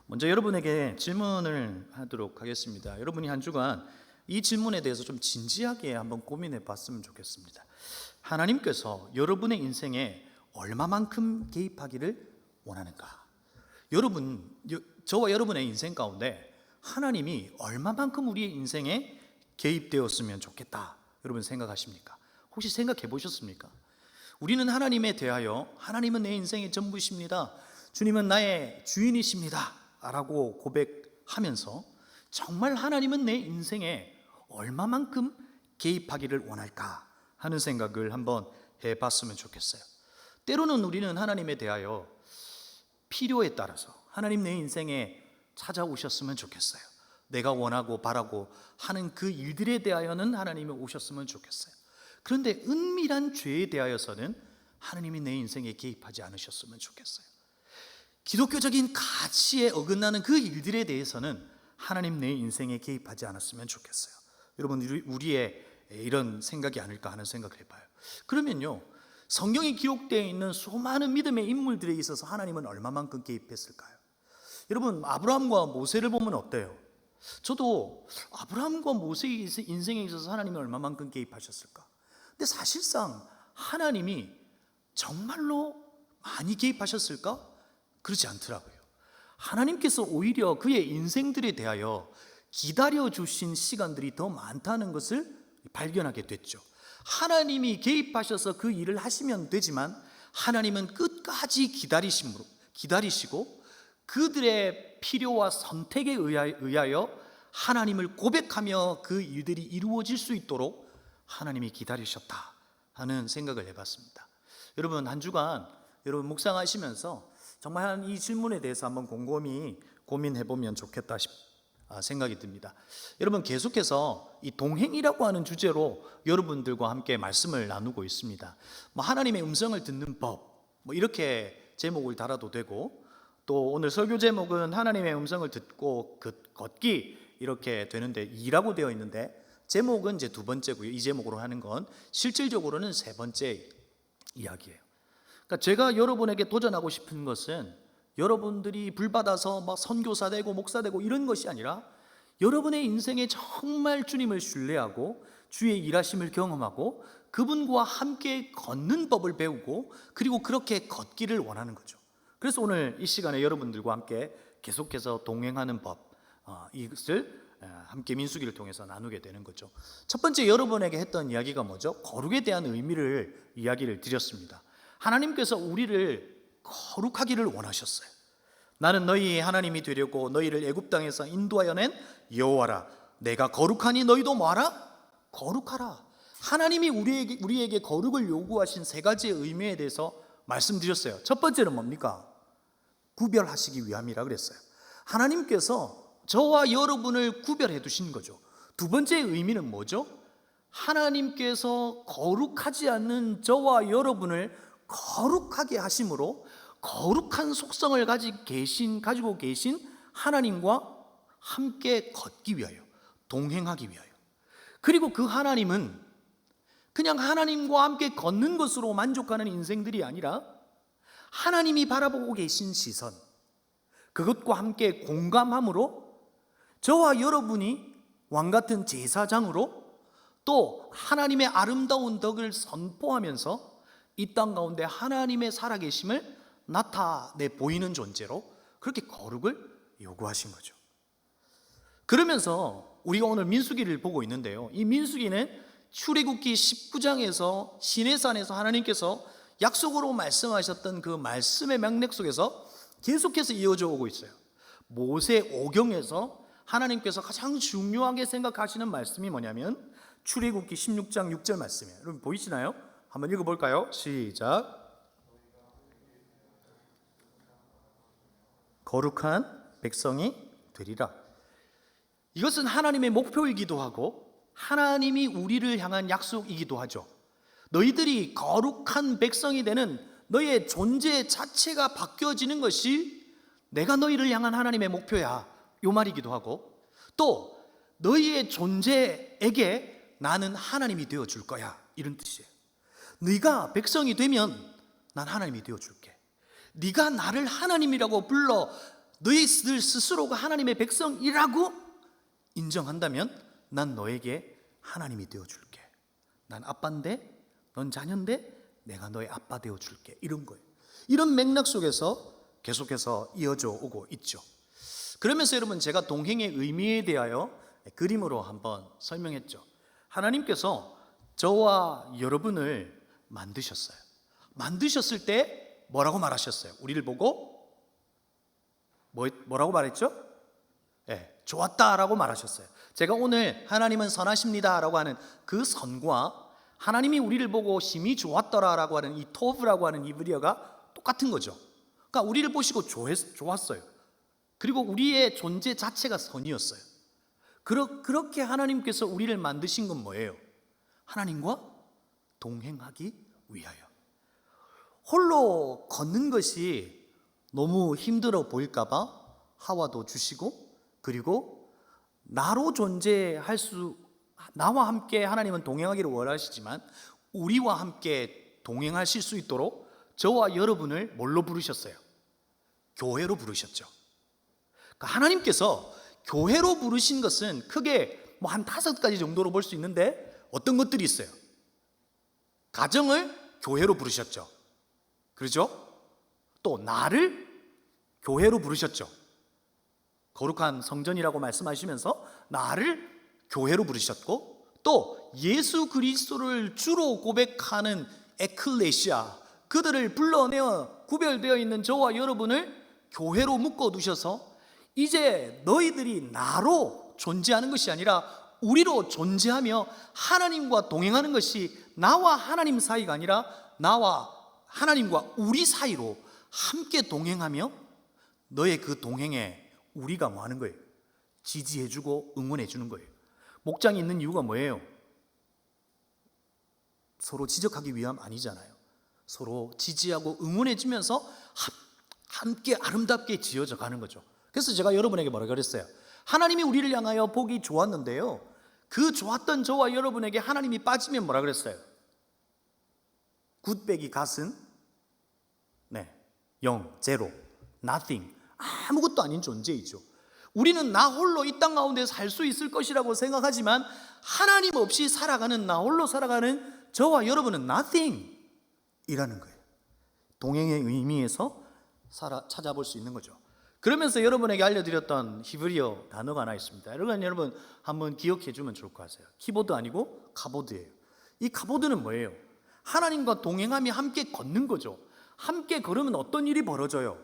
먼저 여러분에게 질문을 하도록 하겠습니다. 여러분이 한 주간 이 질문에 대해서 좀 진지하게 한번 고민해 봤으면 좋겠습니다. 하나님께서 여러분의 인생에 얼마만큼 개입하기를 원하는가? 저와 여러분의 인생 가운데 하나님이 얼마만큼 우리의 인생에 개입되었으면 좋겠다, 여러분 생각하십니까? 혹시 생각해 보셨습니까? 우리는 하나님에 대하여 하나님은 내 인생의 전부이십니다, 주님은 나의 주인이십니다 라고 고백하면서 정말 하나님은 내 인생에 얼마만큼 개입하기를 원할까 하는 생각을 한번 해봤으면 좋겠어요. 때로는 우리는 하나님에 대하여 필요에 따라서 하나님 내 인생에 찾아오셨으면 좋겠어요. 내가 원하고 바라고 하는 그 일들에 대하여는 하나님이 오셨으면 좋겠어요. 그런데 은밀한 죄에 대하여서는 하나님이 내 인생에 개입하지 않으셨으면 좋겠어요. 기독교적인 가치에 어긋나는 그 일들에 대해서는 하나님 내 인생에 개입하지 않았으면 좋겠어요. 여러분, 우리의 이런 생각이 아닐까 하는 생각을 해봐요. 그러면요, 성경에 기록되어 있는 수많은 믿음의 인물들에 있어서 하나님은 얼마만큼 개입했을까요? 여러분, 아브라함과 모세를 보면 어때요? 저도 아브라함과 모세의 인생에 있어서 하나님이 얼마만큼 개입하셨을까? 근데 사실상 하나님이 정말로 많이 개입하셨을까? 그렇지 않더라고요. 하나님께서 오히려 그의 인생들에 대하여 기다려주신 시간들이 더 많다는 것을 발견하게 됐죠. 하나님이 개입하셔서 그 일을 하시면 되지만 하나님은 끝까지 기다리시고 그들의 필요와 선택에 의하여 하나님을 고백하며 그 일들이 이루어질 수 있도록 하나님이 기다리셨다 하는 생각을 해봤습니다. 여러분, 한 주간 여러분 묵상하시면서 정말 이 질문에 대해서 한번 곰곰이 고민해보면 좋겠다 생각이 듭니다. 여러분, 계속해서 이 동행이라고 하는 주제로 여러분들과 함께 말씀을 나누고 있습니다. 하나님의 음성을 듣는 법, 이렇게 제목을 달아도 되고, 또 오늘 설교 제목은 하나님의 음성을 듣고 걷기 이렇게 되는데, 이라고 되어 있는데 제목은 이제 두 번째고요. 이 제목으로 하는 건 실질적으로는 세 번째 이야기예요. 그러니까 제가 여러분에게 도전하고 싶은 것은 여러분들이 불받아서 선교사 되고 목사 되고 이런 것이 아니라 여러분의 인생에 정말 주님을 신뢰하고 주의 일하심을 경험하고 그분과 함께 걷는 법을 배우고 그리고 그렇게 걷기를 원하는 거죠. 그래서 오늘 이 시간에 여러분들과 함께 계속해서 동행하는 법, 이것을 함께 민수기를 통해서 나누게 되는 거죠. 첫 번째 여러분에게 했던 이야기가 뭐죠? 거룩에 대한 이야기를 드렸습니다. 하나님께서 우리를 거룩하기를 원하셨어요. 나는 너희의 하나님이 되려고 너희를 애굽 땅에서 인도하여 낸 여호와라. 내가 거룩하니 너희도 뭐하라? 거룩하라. 하나님이 우리에게 거룩을 요구하신 세 가지의 의미에 대해서 말씀드렸어요. 첫 번째는 뭡니까? 구별하시기 위함이라 그랬어요. 하나님께서 저와 여러분을 구별해 두신 거죠. 두 번째 의미는 뭐죠? 하나님께서 거룩하지 않는 저와 여러분을 거룩하게 하심으로 거룩한 속성을 가지고 계신 하나님과 함께 걷기 위하여, 동행하기 위하여. 그리고 그 하나님은 그냥 하나님과 함께 걷는 것으로 만족하는 인생들이 아니라 하나님이 바라보고 계신 시선, 그것과 함께 공감함으로 저와 여러분이 왕같은 제사장으로 또 하나님의 아름다운 덕을 선포하면서 이 땅 가운데 하나님의 살아계심을 나타내 보이는 존재로 그렇게 거룩을 요구하신 거죠. 그러면서 우리가 오늘 민수기를 보고 있는데요, 이 민수기는 출애굽기 19장에서 시내산에서 하나님께서 약속으로 말씀하셨던 그 말씀의 맥락 속에서 계속해서 이어져 오고 있어요. 모세오경에서 하나님께서 가장 중요하게 생각하시는 말씀이 뭐냐면 출애굽기 16장 6절 말씀이에요. 여러분 보이시나요? 한번 읽어볼까요? 시작. 거룩한 백성이 되리라. 이것은 하나님의 목표이기도 하고 하나님이 우리를 향한 약속이기도 하죠. 너희들이 거룩한 백성이 되는 너희의 존재 자체가 바뀌어지는 것이 내가 너희를 향한 하나님의 목표야, 이 말이기도 하고, 또 너희의 존재에게 나는 하나님이 되어줄 거야, 이런 뜻이에요. 네가 백성이 되면 난 하나님이 되어줄게. 네가 나를 하나님이라고 불러 너희들 스스로가 하나님의 백성이라고 인정한다면 난 너에게 하나님이 되어줄게. 난 아빠인데 넌 자녀인데 내가 너의 아빠 되어줄게. 이런 거예요. 이런 맥락 속에서 계속해서 이어져 오고 있죠. 그러면서 여러분, 제가 동행의 의미에 대하여 그림으로 한번 설명했죠. 하나님께서 저와 여러분을 만드셨어요. 만드셨을 때 뭐라고 말하셨어요? 우리를 보고 뭐라고 말했죠? 좋았다라고 말하셨어요. 제가 오늘 하나님은 선하십니다라고 하는 그 선과 하나님이 우리를 보고 심히 좋았더라라고 하는 이 토브라고 하는 이브리어가 똑같은 거죠. 그러니까 우리를 보시고 좋았어요. 그리고 우리의 존재 자체가 선이었어요. 그렇게 하나님께서 우리를 만드신 건 뭐예요? 하나님과 동행하기 위하여. 홀로 걷는 것이 너무 힘들어 보일까 봐 하와도 주시고, 그리고 나와 함께 하나님은 동행하기를 원하시지만 우리와 함께 동행하실 수 있도록 저와 여러분을 뭘로 부르셨어요? 교회로 부르셨죠. 그러니까 하나님께서 교회로 부르신 것은 크게 한 5가지 정도로 볼 수 있는데, 어떤 것들이 있어요? 가정을 교회로 부르셨죠. 그렇죠? 또 나를 교회로 부르셨죠. 거룩한 성전이라고 말씀하시면서 나를 교회로 부르셨고, 또 예수 그리스도를 주로 고백하는 에클레시아, 그들을 불러내어 구별되어 있는 저와 여러분을 교회로 묶어두셔서 이제 너희들이 나로 존재하는 것이 아니라 우리로 존재하며 하나님과 동행하는 것이 나와 하나님 사이가 아니라 나와 하나님과 우리 사이로 함께 동행하며, 너의 그 동행에 우리가 뭐 하는 거예요? 지지해주고 응원해주는 거예요. 목장이 있는 이유가 뭐예요? 서로 지적하기 위함 아니잖아요. 서로 지지하고 응원해주면서 함께 아름답게 지어져 가는 거죠. 그래서 제가 여러분에게 뭐라 그랬어요? 하나님이 우리를 향하여 보기 좋았는데요, 그 좋았던 저와 여러분에게 하나님이 빠지면 뭐라 그랬어요? 굿 빼기 갓은 0, 제로, nothing, 아무것도 아닌 존재이죠. 우리는 나 홀로 이 땅 가운데 살 수 있을 것이라고 생각하지만 하나님 없이 살아가는, 나 홀로 살아가는 저와 여러분은 nothing 이라는 거예요. 동행의 의미에서 찾아볼 수 있는 거죠. 그러면서 여러분에게 알려드렸던 히브리어 단어가 하나 있습니다. 여러분 한번 기억해 주면 좋을 것 같아요. 키보드 아니고 카보드예요. 이 카보드는 뭐예요? 하나님과 동행하며 함께 걷는 거죠. 함께 걸으면 어떤 일이 벌어져요?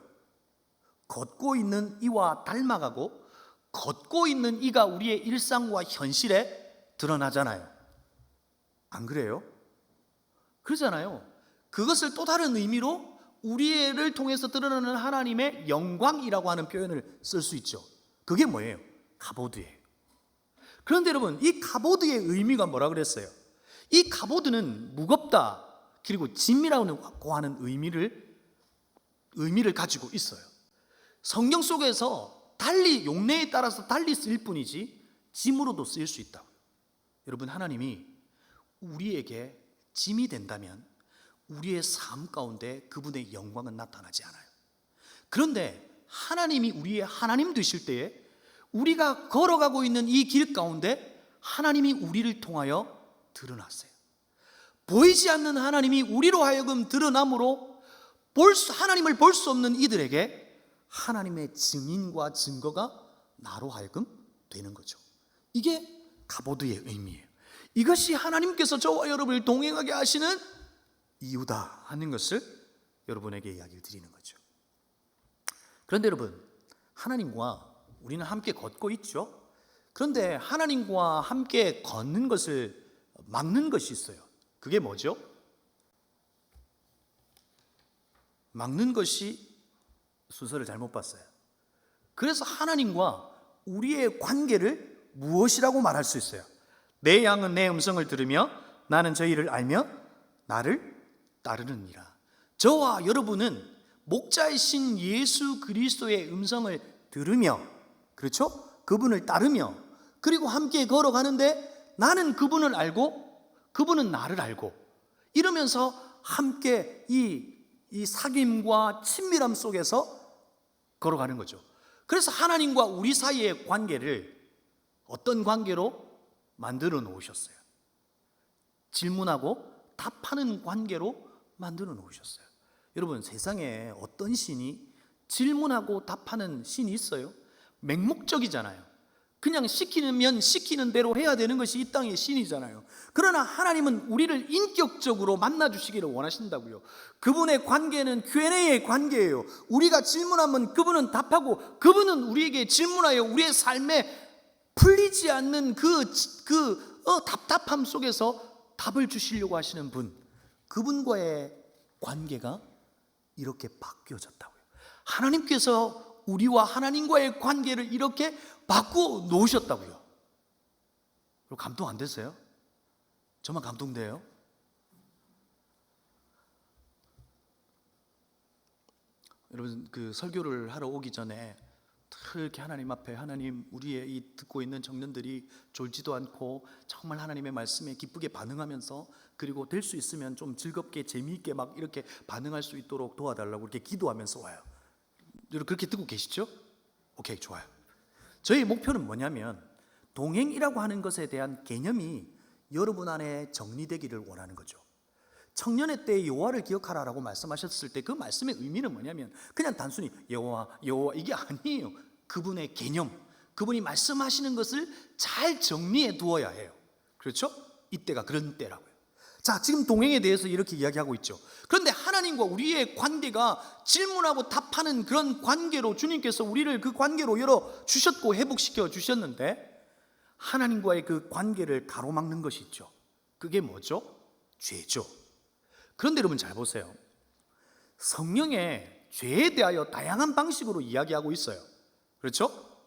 걷고 있는 이와 닮아가고, 걷고 있는 이가 우리의 일상과 현실에 드러나잖아요. 안 그래요? 그러잖아요. 그것을 또 다른 의미로 우리를 통해서 드러나는 하나님의 영광이라고 하는 표현을 쓸 수 있죠. 그게 뭐예요? 카보드예요. 그런데 여러분, 이 카보드의 의미가 뭐라 그랬어요? 이 카보드는 무겁다, 그리고 짐이라고 하는 의미를 가지고 있어요. 성경 속에서 달리, 용례에 따라서 달리 쓰일 뿐이지 짐으로도 쓰일 수 있다. 여러분, 하나님이 우리에게 짐이 된다면 우리의 삶 가운데 그분의 영광은 나타나지 않아요. 그런데 하나님이 우리의 하나님 되실 때에 우리가 걸어가고 있는 이 길 가운데 하나님이 우리를 통하여 드러났어요. 보이지 않는 하나님이 우리로 하여금 드러남으로 하나님을 볼 수 없는 이들에게 하나님의 증인과 증거가 나로 하여금 되는 거죠. 이게 카보드의 의미예요. 이것이 하나님께서 저와 여러분을 동행하게 하시는 이유다 하는 것을 여러분에게 이야기를 드리는 거죠. 그런데 여러분, 하나님과 우리는 함께 걷고 있죠. 그런데 하나님과 함께 걷는 것을 막는 것이 있어요. 그게 뭐죠? 막는 것이, 순서를 잘못 봤어요. 그래서 하나님과 우리의 관계를 무엇이라고 말할 수 있어요? 내 양은 내 음성을 들으며 나는 저희를 알며 나를 따르느니라. 저와 여러분은 목자이신 예수 그리스도의 음성을 들으며, 그렇죠? 그분을 따르며, 그리고 함께 걸어가는데 나는 그분을 알고 그분은 나를 알고, 이러면서 함께 이 사귐과 친밀함 속에서 걸어가는 거죠. 그래서 하나님과 우리 사이의 관계를 어떤 관계로 만들어 놓으셨어요? 질문하고 답하는 관계로 만들어 놓으셨어요. 여러분, 세상에 어떤 신이 질문하고 답하는 신이 있어요? 맹목적이잖아요. 그냥 시키면 시키는 대로 해야 되는 것이 이 땅의 신이잖아요. 그러나 하나님은 우리를 인격적으로 만나주시기를 원하신다고요. 그분의 관계는 Q&A의 관계예요. 우리가 질문하면 그분은 답하고, 그분은 우리에게 질문하여 우리의 삶에 풀리지 않는 답답함 속에서 답을 주시려고 하시는 분, 그분과의 관계가 이렇게 바뀌어졌다고요. 하나님께서 우리와 하나님과의 관계를 이렇게 바꾸어 놓으셨다고요. 감동 안 되세요? 저만 감동돼요? 여러분, 그 설교를 하러 오기 전에 이렇게 하나님 앞에, 하나님, 우리의 이 듣고 있는 청년들이 졸지도 않고 정말 하나님의 말씀에 기쁘게 반응하면서, 그리고 될 수 있으면 좀 즐겁게 재미있게 막 이렇게 반응할 수 있도록 도와달라고 이렇게 기도하면서 와요. 여러분 그렇게 듣고 계시죠? 오케이, 좋아요. 저희 목표는 뭐냐면 동행이라고 하는 것에 대한 개념이 여러분 안에 정리되기를 원하는 거죠. 청년의 때에 여호와를 기억하라라고 말씀하셨을 때 그 말씀의 의미는 뭐냐면 그냥 단순히 여호와 이게 아니에요. 그분의 개념, 그분이 말씀하시는 것을 잘 정리해 두어야 해요. 그렇죠? 이때가 그런 때라고요. 자, 지금 동행에 대해서 이렇게 이야기하고 있죠. 그런데 하나님과 우리의 관계가 질문하고 답하는 그런 관계로 주님께서 우리를 그 관계로 열어주셨고 회복시켜 주셨는데, 하나님과의 그 관계를 가로막는 것이 있죠. 그게 뭐죠? 죄죠. 그런데 여러분 잘 보세요. 성경에 죄에 대하여 다양한 방식으로 이야기하고 있어요. 그렇죠?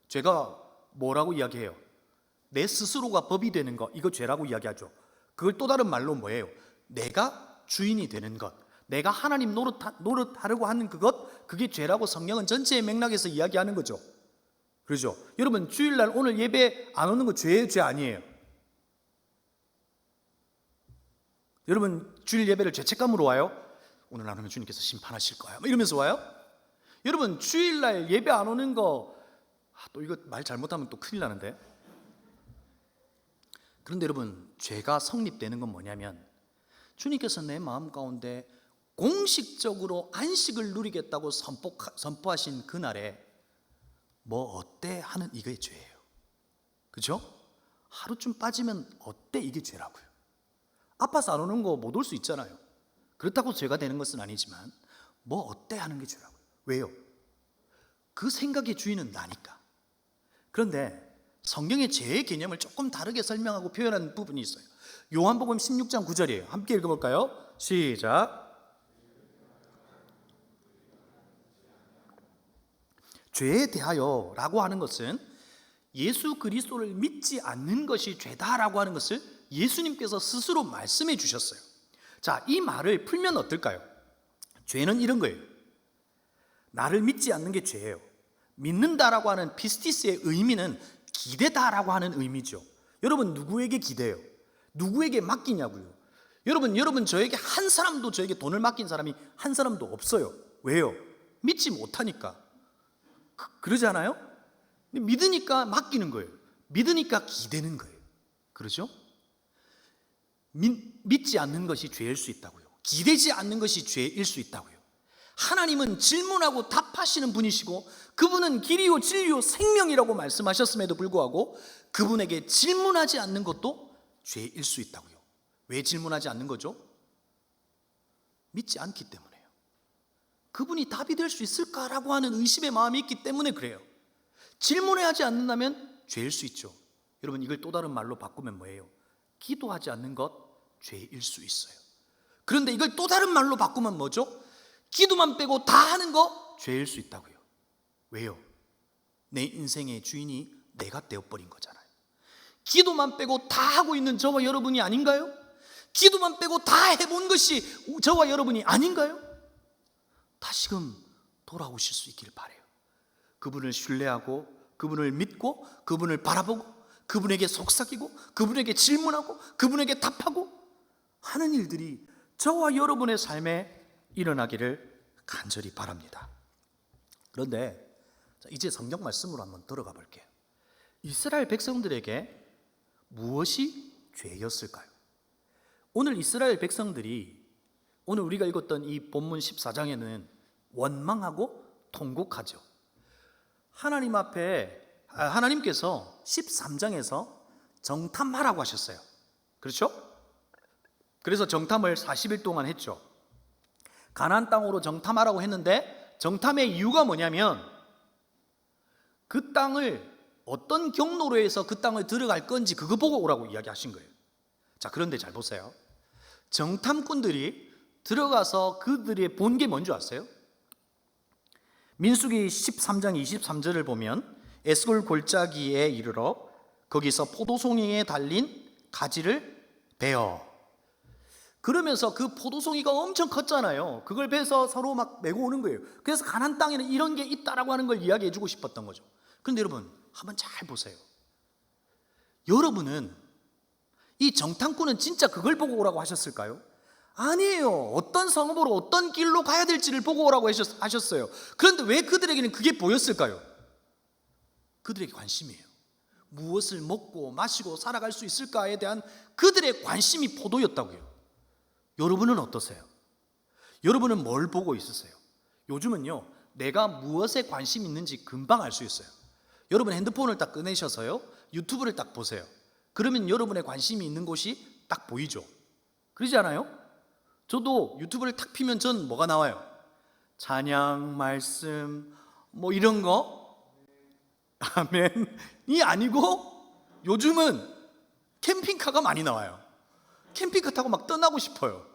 죄가 뭐라고 이야기해요? 내 스스로가 법이 되는 것, 이거 죄라고 이야기하죠. 그걸 또 다른 말로 뭐예요? 내가 주인이 되는 것, 내가 하나님 노릇하려고 하는 그것, 그게 죄라고 성경은 전체의 맥락에서 이야기하는 거죠. 그렇죠? 여러분, 주일날 오늘 예배 안 오는 거 죄 아니에요? 여러분, 주일 예배를 죄책감으로 와요? 오늘 안 오면 주님께서 심판하실 거야, 이러면서 와요? 여러분, 주일날 예배 안 오는 거, 또 이거 말 잘못하면 또 큰일 나는데. 그런데 여러분, 죄가 성립되는 건 뭐냐면 주님께서 내 마음 가운데 공식적으로 안식을 누리겠다고 선포하신 그날에 뭐 어때 하는 이게 죄예요. 그렇죠? 하루쯤 빠지면 어때, 이게 죄라고요. 아파서 안 오는 거 못 올 수 있잖아요. 그렇다고 죄가 되는 것은 아니지만 뭐 어때 하는 게 죄라고요. 왜요? 그 생각의 주인은 나니까. 그런데 성경의 죄의 개념을 조금 다르게 설명하고 표현한 부분이 있어요. 요한복음 16장 9절이에요. 함께 읽어볼까요? 시작. 죄에 대하여 라고 하는 것은 예수 그리스도를 믿지 않는 것이 죄다라고 하는 것을 예수님께서 스스로 말씀해 주셨어요. 자, 이 말을 풀면 어떨까요? 죄는 이런 거예요. 나를 믿지 않는 게 죄예요. 믿는다라고 하는 피스티스의 의미는 기대다라고 하는 의미죠. 여러분, 누구에게 기대요? 누구에게 맡기냐고요? 여러분 저에게 한 사람도, 저에게 돈을 맡긴 사람이 한 사람도 없어요. 왜요? 믿지 못하니까. 그러지 않아요? 믿으니까 맡기는 거예요. 믿으니까 기대는 거예요. 그러죠? 믿지 않는 것이 죄일 수 있다고요. 기대지 않는 것이 죄일 수 있다고요. 하나님은 질문하고 답하시는 분이시고 그분은 길이요 진리요 생명이라고 말씀하셨음에도 불구하고 그분에게 질문하지 않는 것도 죄일 수 있다고요. 왜 질문하지 않는 거죠? 믿지 않기 때문에요. 그분이 답이 될 수 있을까라고 하는 의심의 마음이 있기 때문에 그래요. 질문하지 않는다면 죄일 수 있죠. 여러분, 이걸 또 다른 말로 바꾸면 뭐예요? 기도하지 않는 것 죄일 수 있어요. 그런데 이걸 또 다른 말로 바꾸면 뭐죠? 기도만 빼고 다 하는 거 죄일 수 있다고요. 왜요? 내 인생의 주인이 내가 되어버린 거잖아요. 기도만 빼고 다 하고 있는 저와 여러분이 아닌가요? 기도만 빼고 다 해본 것이 저와 여러분이 아닌가요? 다시금 돌아오실 수 있기를 바라요. 그분을 신뢰하고 그분을 믿고 그분을 바라보고 그분에게 속삭이고 그분에게 질문하고 그분에게 답하고 하는 일들이 저와 여러분의 삶에 일어나기를 간절히 바랍니다. 그런데 자, 이제 성경 말씀으로 한번 들어가 볼게요. 이스라엘 백성들에게 무엇이 죄였을까요? 오늘 이스라엘 백성들이 오늘 우리가 읽었던 이 본문 14장에는 원망하고 통곡하죠. 하나님 앞에 하나님께서 13장에서 정탐하라고 하셨어요. 그렇죠? 그래서 정탐을 40일 동안 했죠. 가나안 땅으로 정탐하라고 했는데 정탐의 이유가 뭐냐면 그 땅을 어떤 경로로 해서 그 땅을 들어갈 건지 그거 보고 오라고 이야기하신 거예요. 자, 그런데 잘 보세요. 정탐꾼들이 들어가서 그들이 본 게 뭔지 아세요? 민수기 13장 23절을 보면 에스골 골짜기에 이르러 거기서 포도송이에 달린 가지를 베어. 그러면서 그 포도송이가 엄청 컸잖아요. 그걸 베서 서로 막 메고 오는 거예요. 그래서 가나안 땅에는 이런 게 있다라고 하는 걸 이야기해 주고 싶었던 거죠. 그런데 여러분 한번 잘 보세요. 여러분은 이 정탐꾼은 진짜 그걸 보고 오라고 하셨을까요? 아니에요. 어떤 성읍으로 어떤 길로 가야 될지를 보고 오라고 하셨어요. 그런데 왜 그들에게는 그게 보였을까요? 그들에게 관심이에요. 무엇을 먹고 마시고 살아갈 수 있을까에 대한 그들의 관심이 포도였다고요. 여러분은 어떠세요? 여러분은 뭘 보고 있으세요? 요즘은요, 내가 무엇에 관심 있는지 금방 알 수 있어요. 여러분 핸드폰을 딱 꺼내셔서요, 유튜브를 딱 보세요. 그러면 여러분의 관심이 있는 곳이 딱 보이죠. 그러지 않아요? 저도 유튜브를 탁 피면 전 뭐가 나와요? 찬양, 말씀, 뭐 이런 거? 아멘이 아니고 요즘은 캠핑카가 많이 나와요. 캠핑카 타고 막 떠나고 싶어요.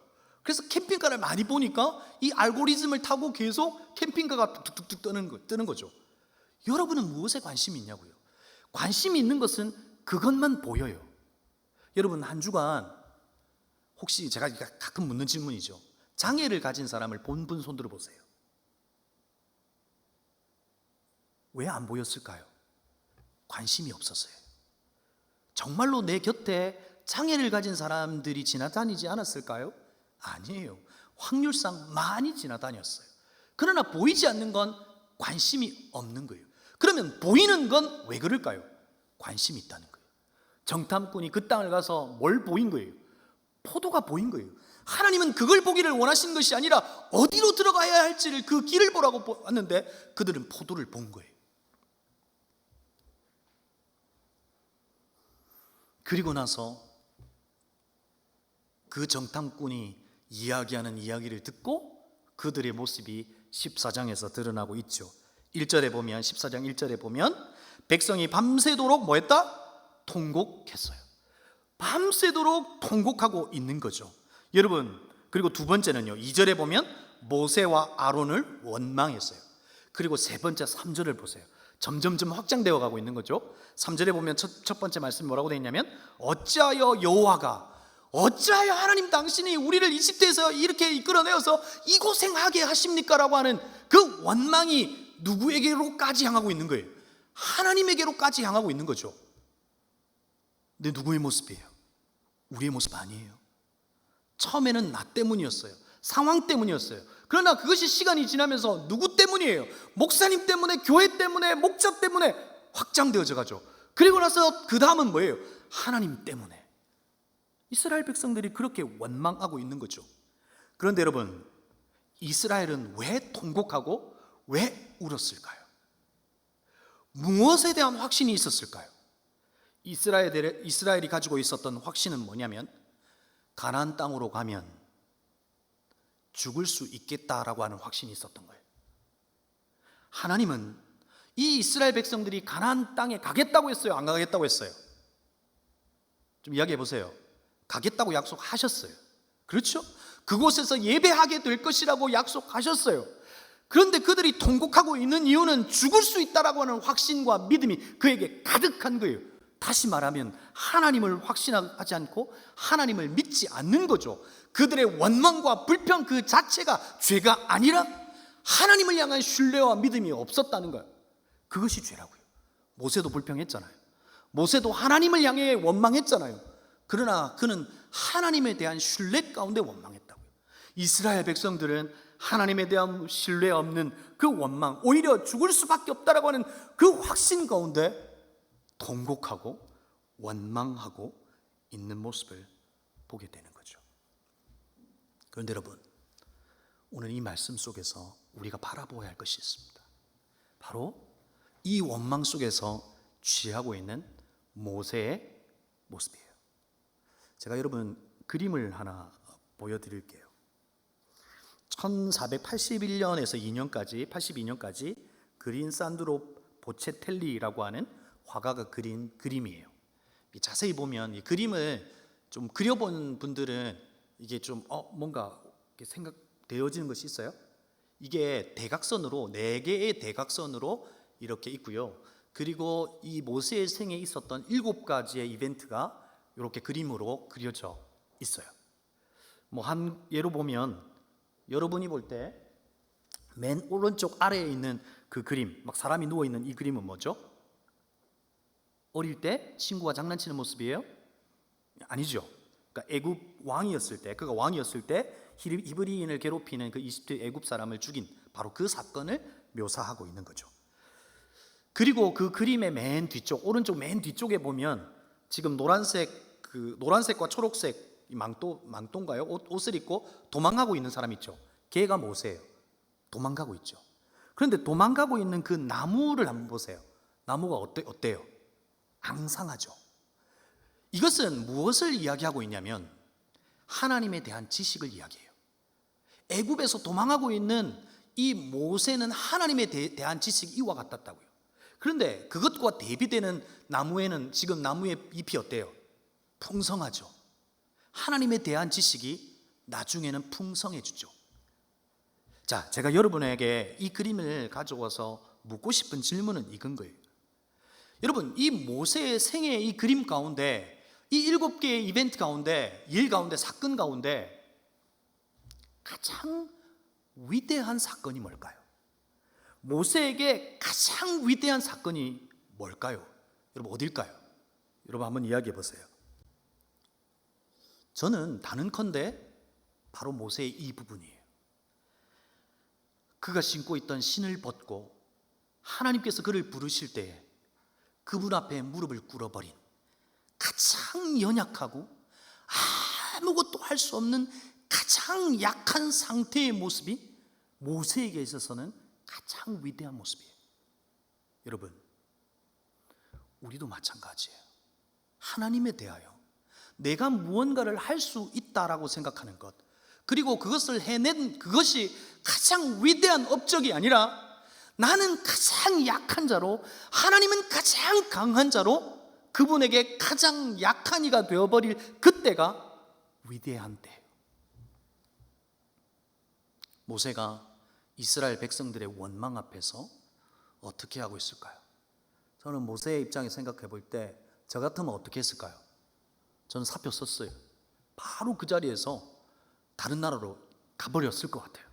그래서 캠핑카를 많이 보니까 이 알고리즘을 타고 계속 캠핑카가 툭툭툭 뜨는 거죠. 여러분은 무엇에 관심이 있냐고요? 관심이 있는 것은 그것만 보여요. 여러분 한 주간 혹시 제가 가끔 묻는 질문이죠. 장애를 가진 사람을 본 분 손 들어보세요. 왜 안 보였을까요? 관심이 없었어요. 정말로 내 곁에 장애를 가진 사람들이 지나다니지 않았을까요? 아니에요. 확률상 많이 지나다녔어요. 그러나 보이지 않는 건 관심이 없는 거예요. 그러면 보이는 건 왜 그럴까요? 관심이 있다는 거예요. 정탐꾼이 그 땅을 가서 뭘 보인 거예요? 포도가 보인 거예요. 하나님은 그걸 보기를 원하신 것이 아니라 어디로 들어가야 할지를 그 길을 보라고 봤는데 그들은 포도를 본 거예요. 그리고 나서 그 정탐꾼이 이야기하는 이야기를 듣고 그들의 모습이 14장에서 드러나고 있죠. 1절에 보면 14장 1절에 보면 백성이 밤새도록 뭐 했다? 통곡했어요. 밤새도록 통곡하고 있는 거죠. 여러분, 그리고 두 번째는요, 2절에 보면 모세와 아론을 원망했어요. 그리고 세 번째 3절을 보세요. 점점점 확장되어 가고 있는 거죠. 3절에 보면 첫 번째 말씀이 뭐라고 되어 있냐면 어찌하여 하나님 당신이 우리를 이집트에서 이렇게 이끌어내어서 이 고생하게 하십니까? 라고 하는 그 원망이 누구에게로까지 향하고 있는 거예요? 하나님에게로까지 향하고 있는 거죠. 근데 누구의 모습이에요? 우리의 모습 아니에요. 처음에는 나 때문이었어요. 상황 때문이었어요. 그러나 그것이 시간이 지나면서 누구 때문이에요? 목사님 때문에, 교회 때문에, 목자 때문에 확장되어져 가죠. 그리고 나서 그 다음은 뭐예요? 하나님 때문에. 이스라엘 백성들이 그렇게 원망하고 있는 거죠. 그런데 여러분, 이스라엘은 왜 통곡하고 왜 울었을까요? 무엇에 대한 확신이 있었을까요? 이스라엘이 가지고 있었던 확신은 뭐냐면 가나안 땅으로 가면 죽을 수 있겠다라고 하는 확신이 있었던 거예요. 하나님은 이 이스라엘 백성들이 가나안 땅에 가겠다고 했어요? 안 가겠다고 했어요? 좀 이야기해 보세요. 가겠다고 약속하셨어요. 그렇죠? 그곳에서 예배하게 될 것이라고 약속하셨어요. 그런데 그들이 통곡하고 있는 이유는 죽을 수 있다라고 하는 확신과 믿음이 그에게 가득한 거예요. 다시 말하면 하나님을 확신하지 않고 하나님을 믿지 않는 거죠. 그들의 원망과 불평 그 자체가 죄가 아니라 하나님을 향한 신뢰와 믿음이 없었다는 거예요. 그것이 죄라고요. 모세도 불평했잖아요. 모세도 하나님을 향해 원망했잖아요. 그러나 그는 하나님에 대한 신뢰 가운데 원망했다고요. 이스라엘 백성들은 하나님에 대한 신뢰 없는 그 원망, 오히려 죽을 수밖에 없다라고 하는 그 확신 가운데 통곡하고 원망하고 있는 모습을 보게 되는 거죠. 그런데 여러분, 오늘 이 말씀 속에서 우리가 바라보아야 할 것이 있습니다. 바로 이 원망 속에서 취하고 있는 모세의 모습이에요. 제가 여러분 그림을 하나 보여드릴게요. 1481년에서 82년까지 그린 산드로 보체텔리라고 하는 화가가 그린 그림이에요. 자세히 보면 이 그림을 좀 그려본 분들은 이게 좀 뭔가 생각되어지는 것이 있어요. 이게 대각선으로 4개의 대각선으로 이렇게 있고요. 그리고 이 모세의 생에 있었던 7가지의 이벤트가 이렇게 그림으로 그려져 있어요. 한 예로 보면 여러분이 볼 때 맨 오른쪽 아래에 있는 그 그림, 막 사람이 누워 있는 이 그림은 뭐죠? 어릴 때 친구와 장난치는 모습이에요? 아니죠. 그러니까 애굽 왕이었을 때, 그가 왕이었을 때 히브리인을 괴롭히는 그 이집트 애굽 사람을 죽인 바로 그 사건을 묘사하고 있는 거죠. 그리고 그 그림의 맨 뒤쪽, 오른쪽 맨 뒤쪽에 보면 지금 노란색과 초록색 망토인가요? 옷을 입고 도망가고 있는 사람 있죠. 걔가 모세예요. 도망가고 있죠. 그런데 도망가고 있는 그 나무를 한번 보세요. 나무가 어때요? 앙상하죠. 이것은 무엇을 이야기하고 있냐면 하나님에 대한 지식을 이야기해요. 애굽에서 도망하고 있는 이 모세는 하나님에 대한 지식이 이와 같았다고요. 그런데 그것과 대비되는 나무에는 지금 나무의 잎이 어때요? 풍성하죠. 하나님에 대한 지식이 나중에는 풍성해지죠. 자, 제가 여러분에게 이 그림을 가져와서 묻고 싶은 질문은 이건 거예요. 여러분, 이 모세의 생애의 이 그림 가운데, 이 7개의 이벤트 가운데, 일 가운데, 사건 가운데 가장 위대한 사건이 뭘까요? 모세에게 가장 위대한 사건이 뭘까요? 여러분, 어딜까요? 여러분 한번 이야기해 보세요. 저는 단언컨대 바로 모세의 이 부분이에요. 그가 신고 있던 신을 벗고 하나님께서 그를 부르실 때에 그분 앞에 무릎을 꿇어버린 가장 연약하고 아무것도 할 수 없는 가장 약한 상태의 모습이 모세에게 있어서는 가장 위대한 모습이에요. 여러분, 우리도 마찬가지예요. 하나님에 대하여 내가 무언가를 할 수 있다라고 생각하는 것, 그리고 그것을 해낸 그것이 가장 위대한 업적이 아니라 나는 가장 약한 자로 하나님은 가장 강한 자로 그분에게 가장 약한 이가 되어버릴 그때가 위대한 때예요. 모세가 이스라엘 백성들의 원망 앞에서 어떻게 하고 있을까요? 저는 모세의 입장에 생각해 볼 때 저 같으면 어떻게 했을까요? 저는 사표 썼어요. 바로 그 자리에서 다른 나라로 가버렸을 것 같아요.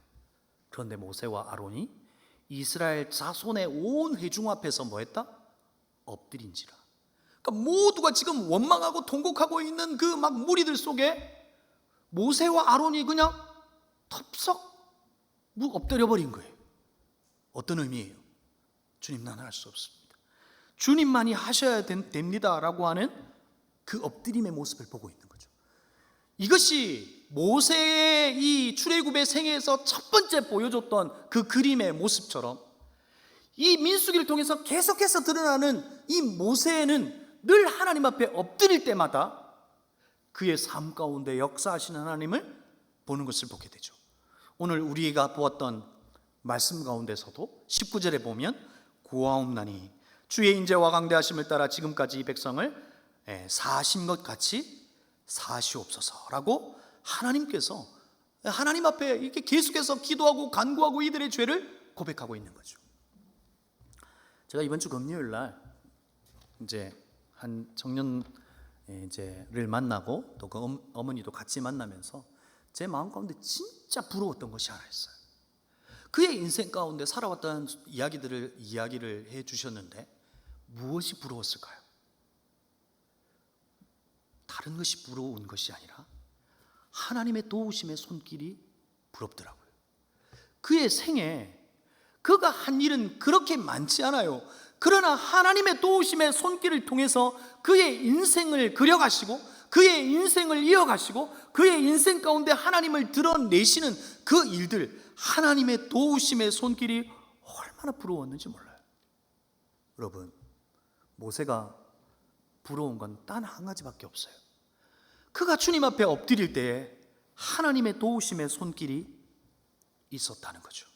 그런데 모세와 아론이 이스라엘 자손의 온 회중 앞에서 뭐 했다? 엎드린지라. 그러니까 모두가 지금 원망하고 통곡하고 있는 그 막 무리들 속에 모세와 아론이 그냥 덥석 엎드려 버린 거예요. 어떤 의미예요? 주님, 나는 할 수 없습니다. 주님만이 하셔야 됩니다라고 하는 그 엎드림의 모습을 보고 있는 거죠. 이것이 모세의 이 출애굽의 생애에서 첫 번째 보여줬던 그 그림의 모습처럼 이 민수기를 통해서 계속해서 드러나는 이 모세는 늘 하나님 앞에 엎드릴 때마다 그의 삶 가운데 역사하시는 하나님을 보는 것을 보게 되죠. 오늘 우리가 보았던 말씀 가운데서도 19절에 보면 구하옵나니 주의 인재와 강대하심을 따라 지금까지 이 백성을 사신 것 같이 사시옵소서라고 하나님께서 하나님 앞에 이렇게 계속해서 기도하고 간구하고 이들의 죄를 고백하고 있는 거죠. 제가 이번 주 금요일 날 이제 한 청년을 만나고 또 그 어머니도 같이 만나면서 제 마음 가운데 진짜 부러웠던 것이 하나 있어요. 그의 인생 가운데 살아왔던 이야기를 해 주셨는데 무엇이 부러웠을까요? 다른 것이 부러운 것이 아니라 하나님의 도우심의 손길이 부럽더라고요. 그의 생에 그가 한 일은 그렇게 많지 않아요. 그러나 하나님의 도우심의 손길을 통해서 그의 인생을 그려가시고 그의 인생을 이어가시고 그의 인생 가운데 하나님을 드러내시는 그 일들, 하나님의 도우심의 손길이 얼마나 부러웠는지 몰라요. 여러분, 모세가 부러운 건 단 한 가지밖에 없어요. 그가 주님 앞에 엎드릴 때에 하나님의 도우심의 손길이 있었다는 거죠.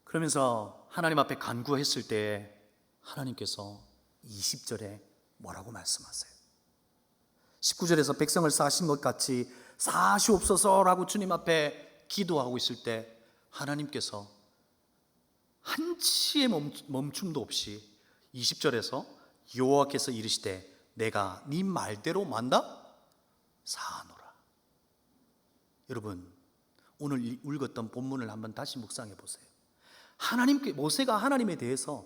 그러면서 하나님 앞에 간구했을 때 하나님께서 20절에 뭐라고 말씀하세요? 19절에서 백성을 쌓으신 것 같이 쌓으시옵소서라고 주님 앞에 기도하고 있을 때 하나님께서 한치의 멈춤도 없이 20절에서 여호와께서 이르시되 내가 네 말대로 만다 사하노라. 여러분, 오늘 읽었던 본문을 한번 다시 묵상해 보세요. 모세가 하나님에 대해서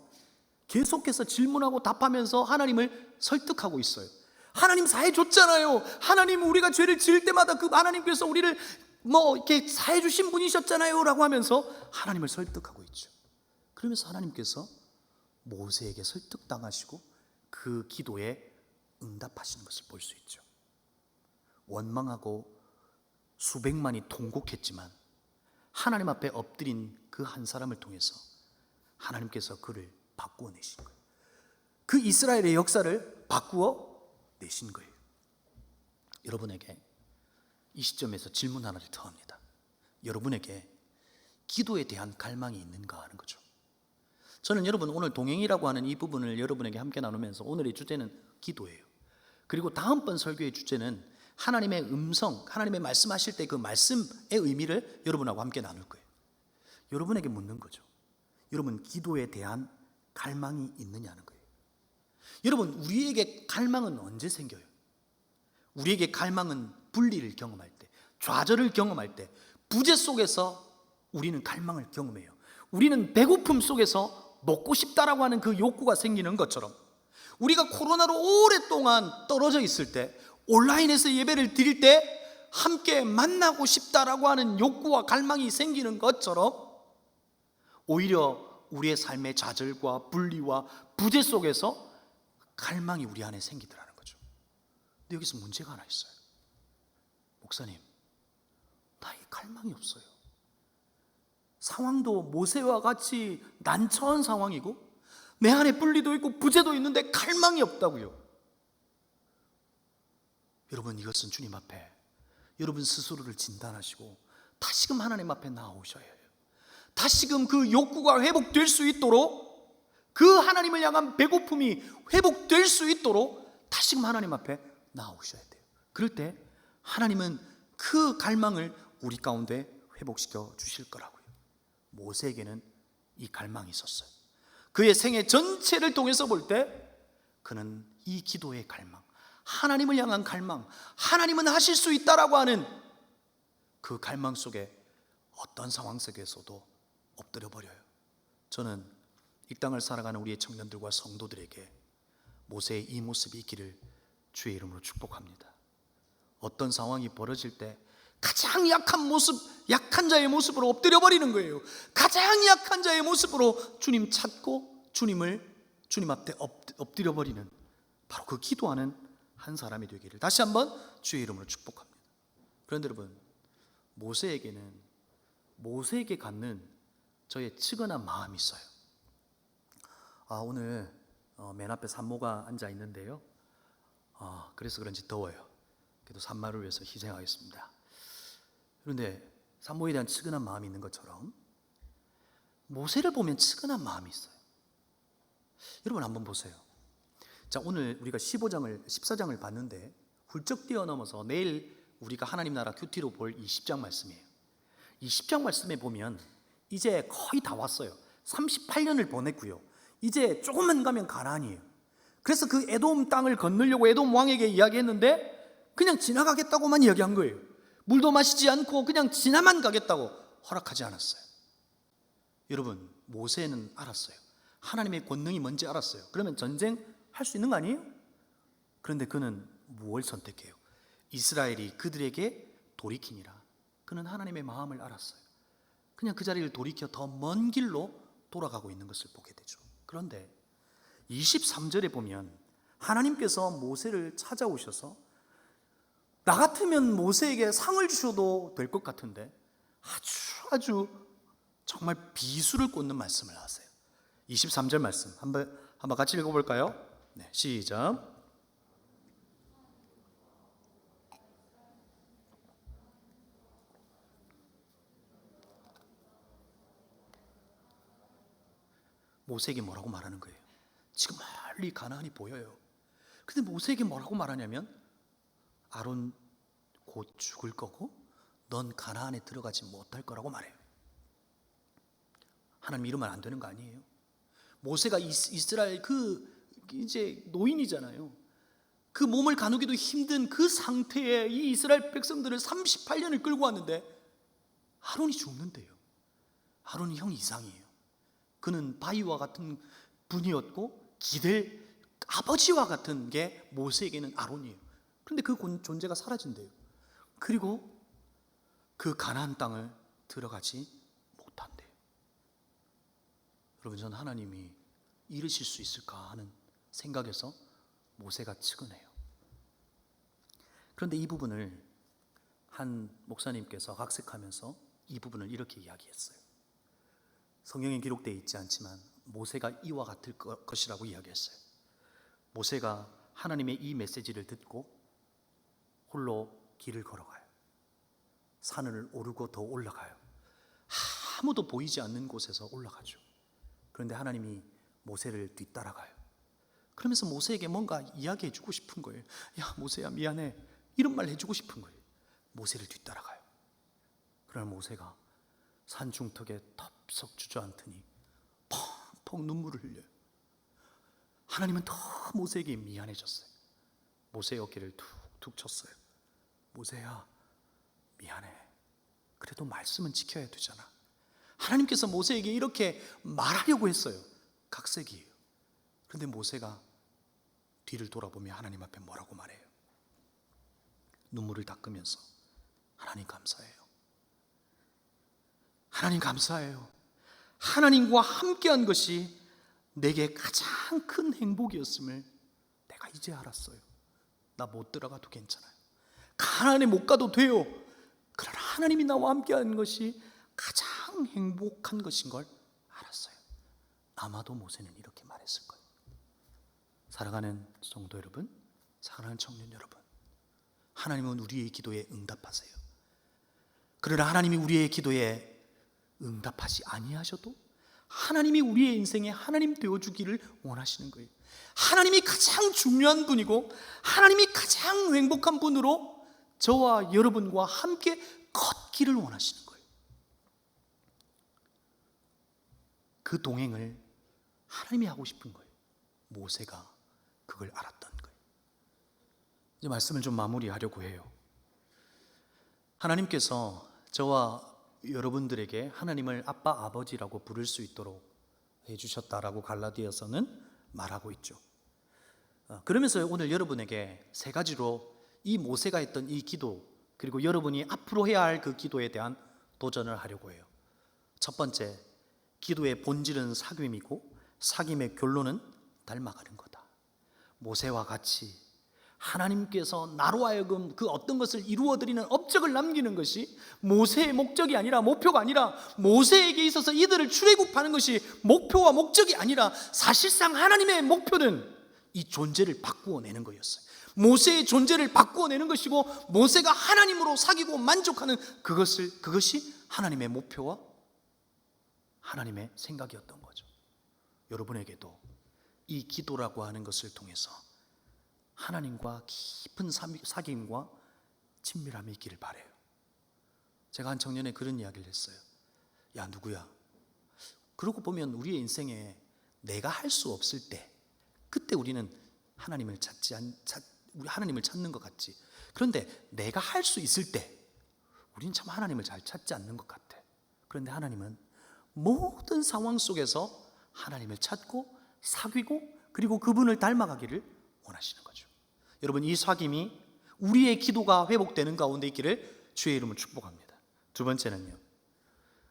계속해서 질문하고 답하면서 하나님을 설득하고 있어요. 하나님 사해 줬잖아요. 하나님, 우리가 죄를 지을 때마다 그 하나님께서 우리를 이렇게 사해 주신 분이셨잖아요 라고 하면서 하나님을 설득하고 있죠. 그러면서 하나님께서 모세에게 설득당하시고 그 기도에 응답하시는 것을 볼 수 있죠. 원망하고 수백만이 통곡했지만 하나님 앞에 엎드린 그 한 사람을 통해서 하나님께서 그를 바꾸어 내신 거예요. 그 이스라엘의 역사를 바꾸어 내신 거예요. 여러분에게 이 시점에서 질문 하나를 더 합니다. 여러분에게 기도에 대한 갈망이 있는가 하는 거죠. 저는 여러분 오늘 동행이라고 하는 이 부분을 여러분에게 함께 나누면서 오늘의 주제는 기도예요. 그리고 다음번 설교의 주제는 하나님의 음성, 하나님의 말씀하실 때 그 말씀의 의미를 여러분하고 함께 나눌 거예요. 여러분에게 묻는 거죠. 여러분, 기도에 대한 갈망이 있느냐는 거예요. 여러분, 우리에게 갈망은 언제 생겨요? 우리에게 갈망은 분리를 경험할 때, 좌절을 경험할 때, 부재 속에서 우리는 갈망을 경험해요. 우리는 배고픔 속에서 먹고 싶다라고 하는 그 욕구가 생기는 것처럼, 우리가 코로나로 오랫동안 떨어져 있을 때, 온라인에서 예배를 드릴 때 함께 만나고 싶다라고 하는 욕구와 갈망이 생기는 것처럼 오히려 우리의 삶의 좌절과 분리와 부재 속에서 갈망이 우리 안에 생기더라는 거죠. 근데 여기서 문제가 하나 있어요. 목사님, 나에게 갈망이 없어요. 상황도 모세와 같이 난처한 상황이고 내 안에 분리도 있고 부재도 있는데 갈망이 없다고요. 여러분, 이것은 주님 앞에 여러분 스스로를 진단하시고 다시금 하나님 앞에 나오셔야 해요. 다시금 그 욕구가 회복될 수 있도록, 그 하나님을 향한 배고픔이 회복될 수 있도록 다시금 하나님 앞에 나오셔야 돼요. 그럴 때 하나님은 그 갈망을 우리 가운데 회복시켜 주실 거라고요. 모세에게는 이 갈망이 있었어요. 그의 생애 전체를 통해서 볼 때 그는 이 기도의 갈망, 하나님을 향한 갈망, 하나님은 하실 수 있다라고 하는 그 갈망 속에 어떤 상황 속에서도 엎드려 버려요. 저는 이 땅을 살아가는 우리의 청년들과 성도들에게 모세의 이 모습이 있기를 주의 이름으로 축복합니다. 어떤 상황이 벌어질 때 가장 약한 모습, 약한 자의 모습으로 엎드려 버리는 거예요. 가장 약한 자의 모습으로 주님 찾고 주님 앞에 엎드려 버리는, 바로 그 기도하는 한 사람이 되기를 다시 한번 주의 이름으로 축복합니다. 그런데 여러분, 모세에게 갖는 저의 측은한 마음이 있어요. 오늘 맨 앞에 산모가 앉아 있는데요. 그래서 그런지 더워요. 그래도 산모를 위해서 희생하겠습니다. 그런데 산모에 대한 측은한 마음이 있는 것처럼 모세를 보면 측은한 마음이 있어요. 여러분 한번 보세요. 자, 오늘 우리가 14장을 봤는데 훌쩍 뛰어넘어서 내일 우리가 하나님 나라 큐티로 볼 이 10장 말씀이에요. 이 10장 말씀에 보면 이제 거의 다 왔어요. 38년을 보냈고요. 이제 조금만 가면 가나안이에요. 그래서 그 에돔 땅을 건너려고 에돔 왕에게 이야기했는데 그냥 지나가겠다고만 이야기한 거예요. 물도 마시지 않고 그냥 지나만 가겠다고 허락하지 않았어요. 여러분, 모세는 알았어요. 하나님의 권능이 뭔지 알았어요. 그러면 전쟁할 수 있는 거 아니에요? 그런데 그는 무엇을 선택해요? 이스라엘이 그들에게 돌이키니라, 그는 하나님의 마음을 알았어요. 그냥 그 자리를 돌이켜 더 먼 길로 돌아가고 있는 것을 보게 되죠. 그런데 23절에 보면 하나님께서 모세를 찾아오셔서 나 같으면 모세에게 상을 주셔도 될 것 같은데 아주 정말 비수를 꽂는 말씀을 하세요. 23절 말씀 한번 같이 읽어볼까요? 네, 시작. 모세에게 뭐라고 말하는 거예요? 지금 멀리 가나안이 보여요. 근데 모세에게 뭐라고 말하냐면 아론 곧 죽을 거고 넌 가나안에 들어가지 못할 거라고 말해요. 하나님 이러면 안 되는 거 아니에요? 모세가 이스라엘 이제 노인이잖아요. 그 몸을 가누기도 힘든 그 상태에 이 이스라엘 백성들을 38년을 끌고 왔는데 아론이 죽는데요. 아론이 형 이상이에요. 그는 바위와 같은 분이었고 기댈 아버지와 같은 게 모세에게는 아론이에요. 그런데 그 존재가 사라진대요. 그리고 그 가나안 땅을 들어가지 못한대요. 여러분, 전 하나님이 이르실 수 있을까 하는 생각에서 모세가 측은해요. 그런데 이 부분을 한 목사님께서 각색하면서 이 부분을 이렇게 이야기했어요. 성경에 기록되어 있지 않지만 모세가 이와 같을 것이라고 이야기했어요. 모세가 하나님의 이 메시지를 듣고 홀로 길을 걸어가요. 산을 오르고 더 올라가요. 아무도 보이지 않는 곳에서 올라가죠. 그런데 하나님이 모세를 뒤따라가요. 그러면서 모세에게 뭔가 이야기해 주고 싶은 거예요. 야, 모세야 미안해, 이런 말 해주고 싶은 거예요. 모세를 뒤따라가요. 그러나 모세가 산 중턱에 덥석 주저앉더니 펑펑 눈물을 흘려요. 하나님은 더 모세에게 미안해졌어요. 모세의 어깨를 툭툭 쳤어요. 모세야 미안해, 그래도 말씀은 지켜야 되잖아. 하나님께서 모세에게 이렇게 말하려고 했어요. 각색이에요. 그런데 모세가 뒤를 돌아보며 하나님 앞에 뭐라고 말해요? 눈물을 닦으면서 하나님 감사해요. 하나님 감사해요. 하나님과 함께한 것이 내게 가장 큰 행복이었음을 내가 이제 알았어요. 나 못 들어가도 괜찮아요. 가나안에 못 가도 돼요. 그러나 하나님이 나와 함께한 것이 가장 행복한 것인 걸 알았어요. 아마도 모세는 이렇게 말했을 거예요. 사랑하는 성도 여러분, 사랑하는 청년 여러분, 하나님은 우리의 기도에 응답하세요. 그러나 하나님이 우리의 기도에 응답하지 아니하셔도 하나님이 우리의 인생에 하나님 되어주기를 원하시는 거예요. 하나님이 가장 중요한 분이고 하나님이 가장 행복한 분으로 저와 여러분과 함께 걷기를 원하시는 거예요. 그 동행을 하나님이 하고 싶은 거예요. 모세가 그걸 알았던 거예요. 이제 말씀을 좀 마무리하려고 해요. 하나님께서 저와 여러분들에게 하나님을 아빠, 아버지라고 부를 수 있도록 해주셨다라고 갈라디아서는 말하고 있죠. 그러면서 오늘 여러분에게 세 가지로 이 모세가 했던 이 기도, 그리고 여러분이 앞으로 해야 할 그 기도에 대한 도전을 하려고 해요. 첫 번째, 기도의 본질은 사귐이고 사귐의 결론은 닮아가는 거다. 모세와 같이 하나님께서 나로 하여금 그 어떤 것을 이루어드리는 업적을 남기는 것이 모세의 목적이 아니라, 목표가 아니라, 모세에게 있어서 이들을 출애굽하는 것이 목표와 목적이 아니라 사실상 하나님의 목표는 이 존재를 바꾸어내는 거였어요. 모세의 존재를 바꾸어내는 것이고 모세가 하나님으로 사귀고 만족하는 그것이 하나님의 목표와 하나님의 생각이었던 거죠. 여러분에게도 이 기도라고 하는 것을 통해서 하나님과 깊은 사귐과 친밀함이 있기를 바라요. 제가 한 청년에 그런 이야기를 했어요. 야, 누구야, 그러고 보면 우리의 인생에 내가 할 수 없을 때, 그때 우리는 하나님을 하나님을 찾는 것 같지. 그런데 내가 할 수 있을 때 우리는 참 하나님을 잘 찾지 않는 것 같아. 그런데 하나님은 모든 상황 속에서 하나님을 찾고 사귀고 그리고 그분을 닮아가기를 원하시는 거죠. 여러분, 이 사귐이 우리의 기도가 회복되는 가운데 있기를 주의 이름으로 축복합니다. 두 번째는요,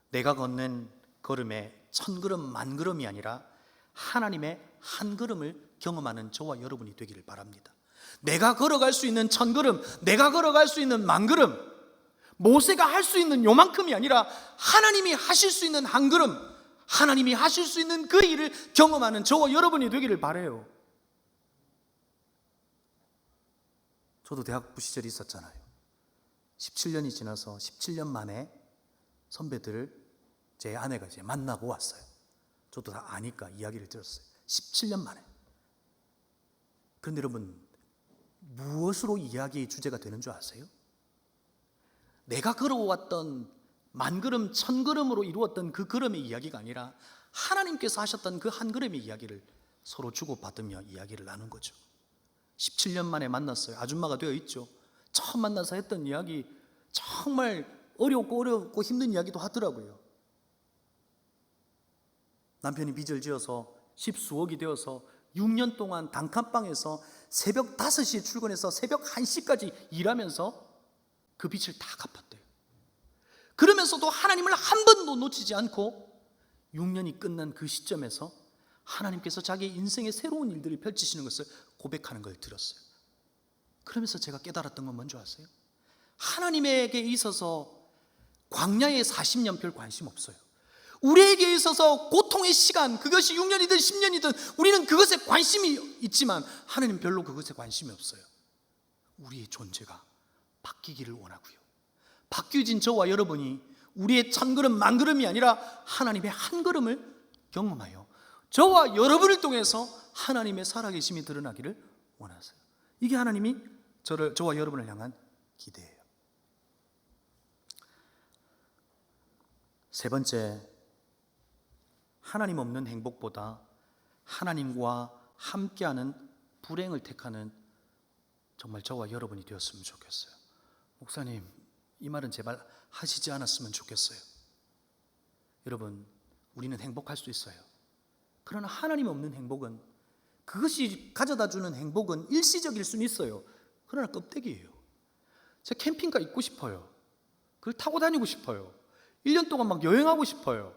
내가 걷는 걸음에 1000걸음 만걸음이 아니라 하나님의 한 걸음을 경험하는 저와 여러분이 되기를 바랍니다. 내가 걸어갈 수 있는 1000걸음, 내가 걸어갈 수 있는 만걸음, 모세가 할 수 있는 요만큼이 아니라 하나님이 하실 수 있는 한 걸음, 하나님이 하실 수 있는 그 일을 경험하는 저와 여러분이 되기를 바라요. 저도 대학부 시절이 있었잖아요. 17년이 지나서 17년 만에 선배들을 제 아내가 이제 만나고 왔어요. 저도 다 아니까 이야기를 들었어요. 17년 만에. 그런데 여러분, 무엇으로 이야기의 주제가 되는 줄 아세요? 내가 걸어왔던 만걸음, 1000걸음으로 이루었던 그 걸음의 이야기가 아니라 하나님께서 하셨던 그 한 걸음의 이야기를 서로 주고받으며 이야기를 나눈 거죠. 17년 만에 만났어요. 아줌마가 되어 있죠. 처음 만나서 했던 이야기, 정말 어렵고 힘든 이야기도 하더라고요. 남편이 빚을 지어서 십수억이 되어서 6년 동안 단칸방에서 새벽 5시에 출근해서 새벽 1시까지 일하면서 그 빚을 다 갚았대요. 그러면서도 하나님을 한 번도 놓치지 않고 6년이 끝난 그 시점에서 하나님께서 자기의 인생의 새로운 일들을 펼치시는 것을 고백하는 걸 들었어요. 그러면서 제가 깨달았던 건 뭔지 아세요? 하나님에게 있어서 광야의 40년 별 관심 없어요. 우리에게 있어서 고통의 시간, 그것이 6년이든 10년이든 우리는 그것에 관심이 있지만 하나님 별로 그것에 관심이 없어요. 우리의 존재가 바뀌기를 원하고요. 바뀌어진 저와 여러분이 우리의 1000걸음 만걸음이 아니라 하나님의 한 걸음을 경험하여 저와 여러분을 통해서 하나님의 살아계심이 드러나기를 원하세요. 이게 하나님이 저와 여러분을 향한 기대예요. 세 번째, 하나님 없는 행복보다 하나님과 함께하는 불행을 택하는 정말 저와 여러분이 되었으면 좋겠어요. 목사님, 이 말은 제발 하시지 않았으면 좋겠어요. 여러분, 우리는 행복할 수 있어요. 그러나 하나님 없는 행복은, 그것이 가져다주는 행복은 일시적일 수는 있어요. 그러나 껍데기예요. 제가 캠핑카 입고 싶어요. 그걸 타고 다니고 싶어요. 1년 동안 막 여행하고 싶어요.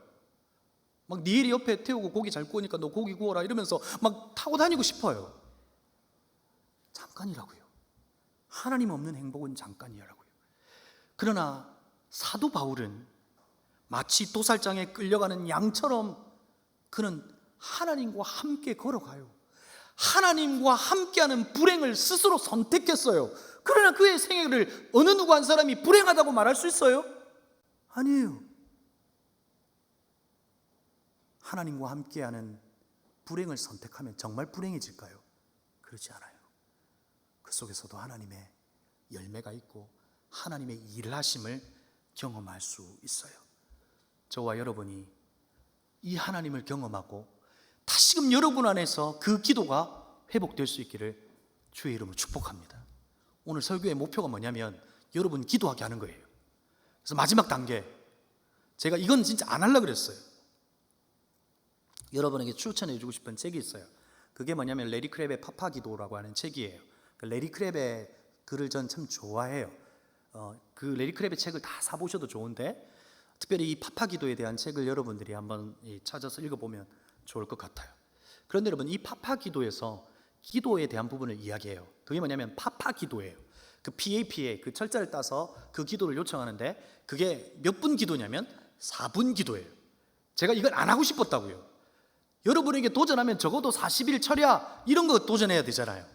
막 니엘이 옆에 태우고 고기 잘 구우니까 너 고기 구워라 이러면서 막 타고 다니고 싶어요. 잠깐이라고요. 하나님 없는 행복은 잠깐이라고요. 그러나 사도 바울은 마치 도살장에 끌려가는 양처럼 그는 하나님과 함께 걸어가요. 하나님과 함께하는 불행을 스스로 선택했어요. 그러나 그의 생애를 어느 누구 한 사람이 불행하다고 말할 수 있어요? 아니에요. 하나님과 함께하는 불행을 선택하면 정말 불행해질까요? 그렇지 않아요. 그 속에서도 하나님의 열매가 있고 하나님의 일하심을 경험할 수 있어요. 저와 여러분이 이 하나님을 경험하고 다시금 여러분 안에서 그 기도가 회복될 수 있기를 주의 이름으로 축복합니다. 오늘 설교의 목표가 뭐냐면 여러분 기도하게 하는 거예요. 그래서 마지막 단계, 제가 이건 진짜 안 하려고 그랬어요. 여러분에게 추천해 주고 싶은 책이 있어요. 그게 뭐냐면 레리 크랩의 파파 기도라고 하는 책이에요. 레리 크랩의 글을 전 참 좋아해요. 그 레리 크랩의 책을 다 사보셔도 좋은데 특별히 이 파파 기도에 대한 책을 여러분들이 한번 찾아서 읽어보면 좋을 것 같아요. 그런데 여러분, 이 파파 기도에서 기도에 대한 부분을 이야기해요. 그게 뭐냐면 파파 기도예요. 그 PAPA 그 철자를 따서 그 기도를 요청하는데 그게 몇 분 기도냐면 4분 기도예요. 제가 이걸 안 하고 싶었다고요. 여러분에게 도전하면 적어도 40일 철야 이런 거 도전해야 되잖아요.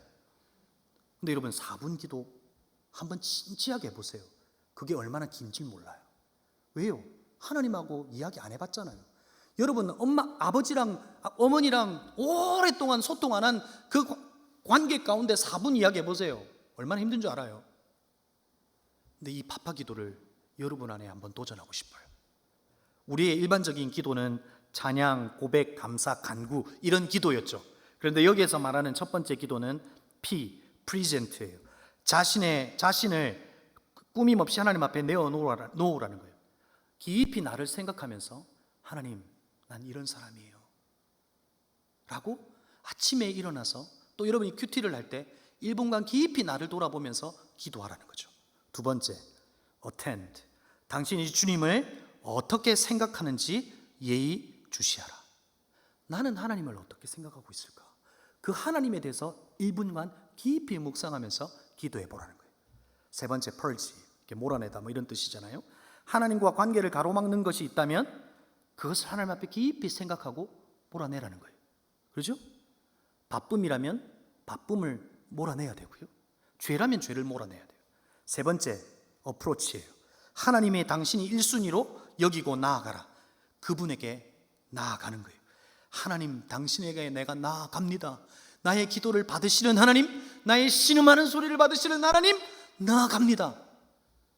근데 여러분 4분 기도 한번 진지하게 해보세요. 그게 얼마나 긴지 몰라요. 왜요? 하나님하고 이야기 안 해봤잖아요. 여러분 아버지랑 어머니랑 오랫동안 소통 안 한 그 관계 가운데 4분 이야기 해보세요. 얼마나 힘든 줄 알아요. 근데 이 파파 기도를 여러분 안에 한번 도전하고 싶어요. 우리의 일반적인 기도는 찬양, 고백, 감사, 간구 이런 기도였죠. 그런데 여기에서 말하는 첫 번째 기도는 프리젠트예요. 자신을 꾸밈 없이 하나님 앞에 내어놓으라는 거예요. 깊이 나를 생각하면서 하나님, 난 이런 사람이에요 라고 아침에 일어나서 또 여러분이 큐티를 할 때 1분간 깊이 나를 돌아보면서 기도하라는 거죠. 두 번째, attend, 당신이 주님을 어떻게 생각하는지 예의주시하라. 나는 하나님을 어떻게 생각하고 있을까? 그 하나님에 대해서 1분간 깊이 묵상하면서 기도해 보라는 거예요. 세 번째, 펄지, 몰아내다 뭐 이런 뜻이잖아요. 하나님과 관계를 가로막는 것이 있다면 그것을 하나님 앞에 깊이 생각하고 몰아내라는 거예요. 그렇죠? 바쁨이라면 바쁨을 몰아내야 되고요. 죄라면 죄를 몰아내야 돼요. 세 번째, 어프로치예요. 하나님의 당신이 1순위로 여기고 나아가라. 그분에게 나아가는 거예요. 하나님, 당신에게 내가 나아갑니다. 나의 기도를 받으시는 하나님, 나의 신음하는 소리를 받으시는 하나님, 나아갑니다.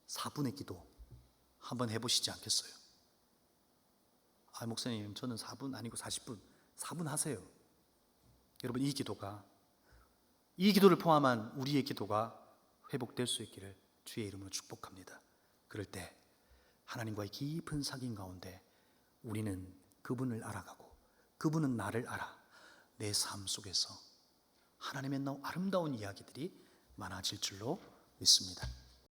4분의 기도 한번 해보시지 않겠어요? 목사님, 저는 4분 아니고 40분, 4분 하세요. 여러분, 이 기도를 포함한 우리의 기도가 회복될 수 있기를 주의 이름으로 축복합니다. 그럴 때 하나님과의 깊은 사귐 가운데 우리는 그분을 알아가고 그분은 나를 알아 내 삶 속에서 하나님의 아름다운 이야기들이 많아질 줄로 믿습니다.